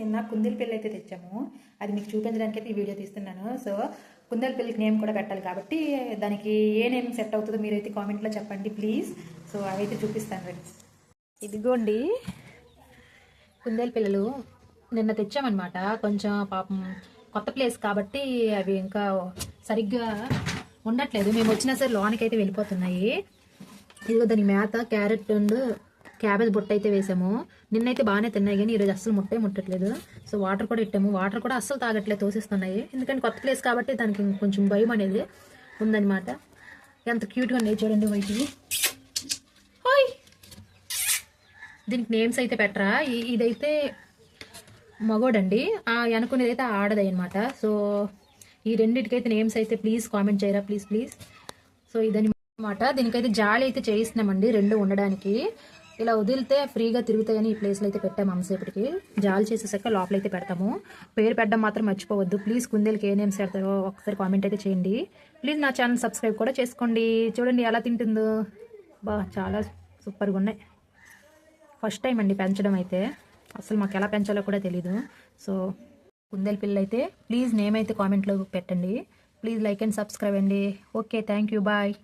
నిన్న కుందేలు పిల్ల అయితే తెచ్చాము. అది మీకు చూపించడానికి అయితే ఈ వీడియో తీస్తున్నాను. సో కుందేలు పిల్లకి నేమ్ కూడా పెట్టాలి కాబట్టి దానికి ఏ నేమ్ సెట్ అవుతుందో మీరైతే కామెంట్లో చెప్పండి ప్లీజ్. సో అవైతే చూపిస్తాను ఫ్రెండ్స్. ఇదిగోండి కుందేలు పిల్లలు నిన్న తెచ్చామన్నమాట. కొంచెం పాపం కొత్త ప్లేస్ కాబట్టి అవి ఇంకా సరిగ్గా ఉండట్లేదు. మేము వచ్చినా సరే లోనికి అయితే వెళ్ళిపోతున్నాయి. ఇదిగో దాని మేత క్యారెట్ అండ్ క్యాబేజ్ బొట్ట అయితే వేసాము. నిన్నైతే బాగానే తిన్నాయి కానీ ఈరోజు అస్సలు ముట్టట్లేదు. సో వాటర్ కూడా ఇట్టాము. వాటర్ కూడా అస్సలు తాగట్లేదు, తోసిస్తున్నాయి. ఎందుకంటే కొత్త ప్లేస్ కాబట్టి దానికి కొంచెం భయం అనేది ఉందన్నమాట. ఎంత క్యూట్గా ఉన్నాయి చూడండి వైట్వి. హాయ్, దీనికి నేమ్స్ అయితే పెట్టరా. ఇదైతే మగోడండి, అనుకునేది అయితే ఆడది అనమాట. సో ఈ రెండింటికైతే నేమ్స్ అయితే ప్లీజ్ కామెంట్ చేయరా ప్లీజ్. సో ఇదని అనమాట. దీనికైతే జాలి అయితే చేయిస్తున్నామండి, రెండు ఉండడానికి. ఇలా వదిలితే ఫ్రీగా తిరుగుతాయని ఈ ప్లేస్లో అయితే పెట్టాము. అంతసేపటికి జాలి చేసేసాక లోపలైతే పెడతాము. పేరు పెట్టడం మాత్రం మర్చిపోవద్దు ప్లీజ్. కుందేలకి ఏ నేమ్స్ పెడతారో ఒకసారి కామెంట్ అయితే చేయండి ప్లీజ్. నా ఛానల్ సబ్స్క్రైబ్ కూడా చేసుకోండి. చూడండి ఎలా తింటుందో, చాలా సూపర్గా ఉన్నాయి. ఫస్ట్ టైం అండి పెంచడం అయితే, అసలు మాకు ఎలా పెంచాలో కూడా తెలీదు. సో కుందేలు పిల్ల అయితే ప్లీజ్ నేమ్ అయితే కామెంట్లో పెట్టండి ప్లీజ్. లైక్ అండ్ సబ్స్క్రైబ్ అండి. Okay, thank you, bye.